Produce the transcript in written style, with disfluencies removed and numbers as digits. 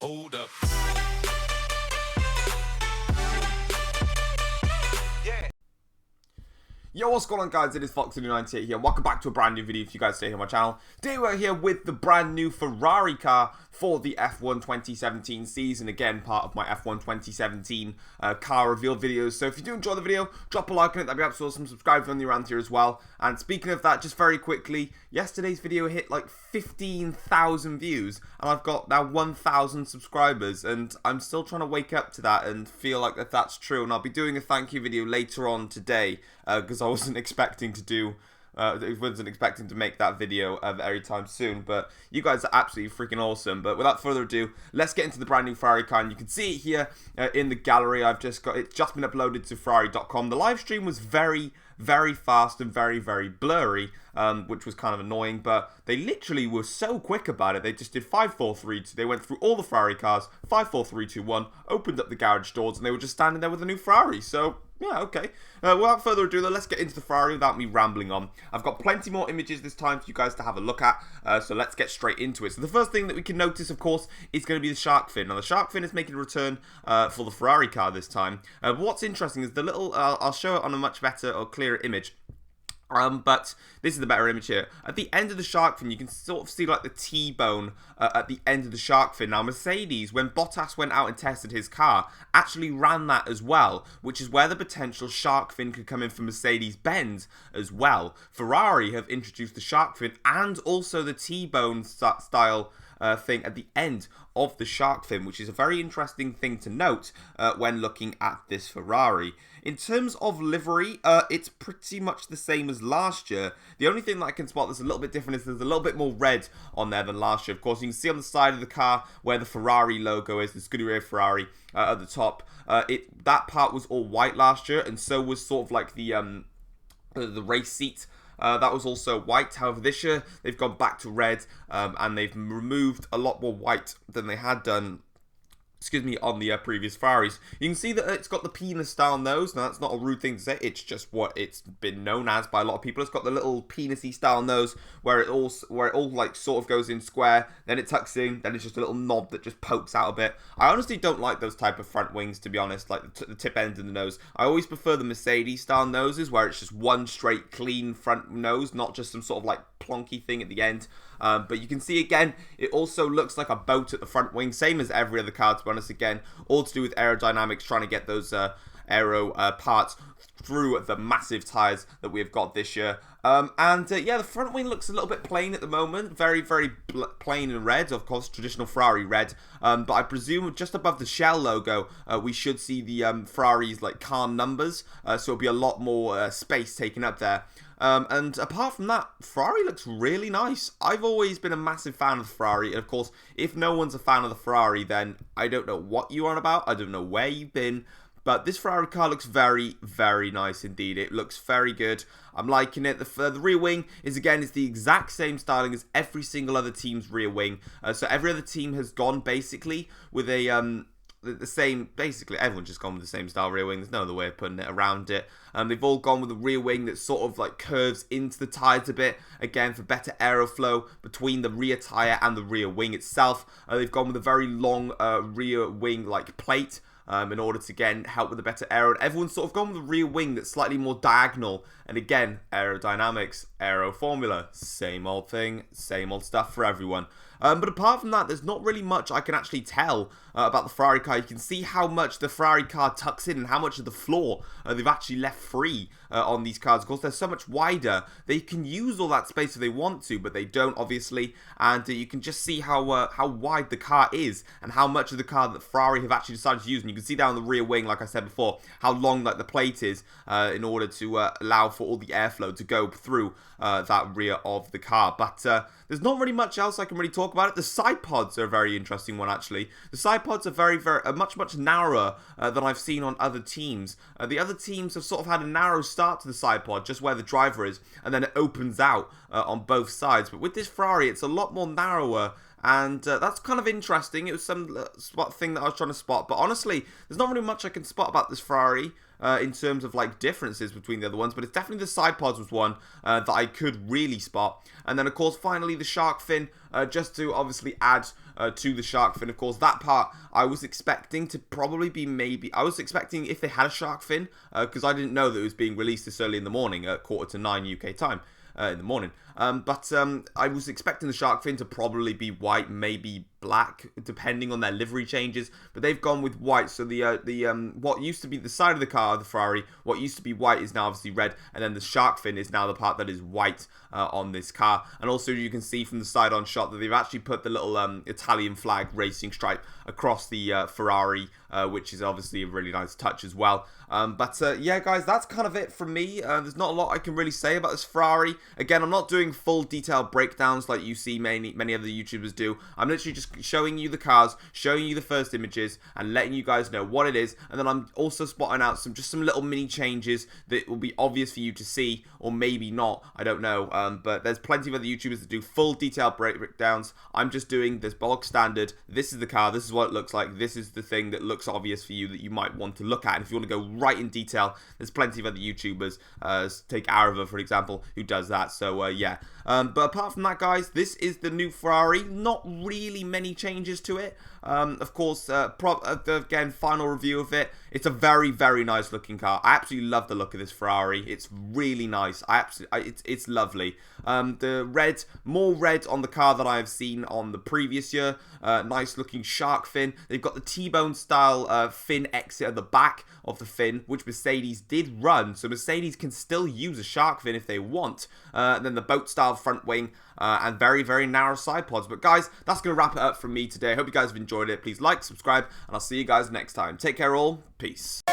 Hold up. Yo, what's going on, guys? It is Fox98 here. Welcome back to a brand new video if you guys stay here on my channel. Today we're here with the brand new Ferrari car for the F1 2017 season. Again, part of my F1 2017 car reveal videos. So if you do enjoy the video, drop a like on it. That'd be absolutely awesome. Subscribe if you're new around here as well. And speaking of that, just very quickly, yesterday's video hit like 15,000 views. And I've got now 1,000 subscribers. And I'm still trying to wake up to that and feel like that's true. And I'll be doing a thank you video later on today. Because I wasn't expecting to make that video very time soon, but you guys are absolutely freaking awesome. But without further ado, let's get into the brand new Ferrari car, and you can see it here in the gallery. It's just been uploaded to Ferrari.com. The live stream was very fast and very blurry, which was kind of annoying, but they literally were so quick about it. They just did 5, 4, 3, 2. They went through all the Ferrari cars, 5, 4, 3, 2, 1, opened up the garage doors, and they were just standing there with a new Ferrari. So yeah, okay. Without further ado, though, let's get into the Ferrari without me rambling on. I've got plenty more images this time for you guys to have a look at, so let's get straight into it. So the first thing that we can notice, of course, is going to be the shark fin. Now, the shark fin is making a return for the Ferrari car this time. But what's interesting is the little, I'll show it on a much better or clearer image. But this is the better image here. At the end of the shark fin, you can sort of see like the T-bone at the end of the shark fin. Now, Mercedes, when Bottas went out and tested his car, actually ran that as well, which is where the potential shark fin could come in for Mercedes-Benz as well. Ferrari have introduced the shark fin and also the T-bone style thing at the end of the shark fin, which is a very interesting thing to note when looking at this Ferrari. In terms of livery, it's pretty much the same as last year. The only thing that I can spot that's a little bit different is there's a little bit more red on there than last year. Of course, you can see on the side of the car where the Ferrari logo is, the Scuderia Ferrari at the top. That part was all white last year, and so was sort of like the race seat. That was also white. However, this year they've gone back to red, and they've removed a lot more white than they had done, on the previous Ferraris. You can see that it's got the penis style nose. Now, that's not a rude thing to say. It's just what it's been known as by a lot of people. It's got the little penisy style nose where it all like sort of goes in square, then it tucks in, then it's just a little knob that just pokes out a bit. I honestly don't like those type of front wings, to be honest, like the tip end of the nose. I always prefer the Mercedes style noses where it's just one straight clean front nose, not just some sort of like plonky thing at the end. But you can see again, it also looks like a boat at the front wing, same as every other car, to be honest. Again, all to do with aerodynamics, trying to get those aero parts through the massive tyres that we've got this year. Yeah, the front wing looks a little bit plain at the moment. Very plain and red, of course, traditional Ferrari red. But I presume just above the shell logo, we should see the Ferrari's like car numbers. So it'll be a lot more space taken up there. And apart from that, Ferrari looks really nice. I've always been a massive fan of Ferrari. And of course, if no one's a fan of the Ferrari, then I don't know what you're on about. I don't know where you've been. But this Ferrari car looks very nice indeed. It looks very good. I'm liking it. The rear wing is the exact same styling as every single other team's rear wing. So every other team has gone basically with the same, basically everyone's just gone with the same style rear wing. There's no other way of putting it around it. They've all gone with a rear wing that sort of like curves into the tyres a bit, again for better aeroflow between the rear tyre and the rear wing itself. They've gone with a very long rear wing like plate in order to again help with a better aero. And everyone's sort of gone with a rear wing that's slightly more diagonal. And again, aerodynamics, aero formula, same old thing, same old stuff for everyone. But apart from that, there's not really much I can actually tell about the Ferrari car. You can see how much the Ferrari car tucks in and how much of the floor they've actually left free on these cars. Of course, they're so much wider. They can use all that space if they want to, but they don't, obviously. And you can just see how wide the car is and how much of the car that Ferrari have actually decided to use. And you can see down the rear wing, like I said before, how long like the plate is in order to allow for all the airflow to go through that rear of the car. But there's not really much else I can really talk about it. The side pods are a very interesting one, actually. The side pods are much narrower than I've seen on other teams. The other teams have sort of had a narrow start to the side pod, just where the driver is, and then it opens out on both sides. But with this Ferrari, it's a lot more narrower. And that's kind of interesting. It was some thing that I was trying to spot. But honestly, there's not really much I can spot about this Ferrari. in terms of like differences between the other ones, but it's definitely the side pods was one that I could really spot. And then of course finally the shark fin, just to obviously add to the shark fin. Of course that part I was expecting to probably be I was expecting if they had a shark fin, because I didn't know that it was being released this early in the morning at 9:15 UK time. In the morning. But I was expecting the shark fin to probably be white, maybe black, depending on their livery changes. But they've gone with white. So the what used to be the side of the car, the Ferrari, what used to be white is now obviously red, and then the shark fin is now the part that is white on this car. And also you can see from the side-on shot that they've actually put the little Italian flag racing stripe across the Ferrari, which is obviously a really nice touch as well. But yeah, guys, that's kind of it from me. There's not a lot I can really say about this Ferrari. Again, I'm not doing full detailed breakdowns like you see many other YouTubers do. I'm literally just showing you the cars, showing you the first images, and letting you guys know what it is. And then I'm also spotting out some little mini changes that will be obvious for you to see, or maybe not. I don't know. But there's plenty of other YouTubers that do full detailed breakdowns. I'm just doing this bog standard. This is the car. This is what it looks like. This is the thing that looks obvious for you that you might want to look at. And if you want to go right in detail, there's plenty of other YouTubers. Take Arava, for example, who does that. So yeah. But apart from that, guys, this is the new Ferrari. Not really many changes to it. Of course, again, final review of it. It's a very, very nice looking car. I absolutely love the look of this Ferrari. It's really nice. It's lovely. The red, more red on the car than I have seen on the previous year. Nice looking shark fin. They've got the T-bone style fin exit at the back of the fin, which Mercedes did run. So Mercedes can still use a shark fin if they want. And then the boat style front wing. And very, very narrow side pods. But guys, that's going to wrap it up from me today. I hope you guys have enjoyed it. Please like, subscribe, and I'll see you guys next time. Take care all. Peace.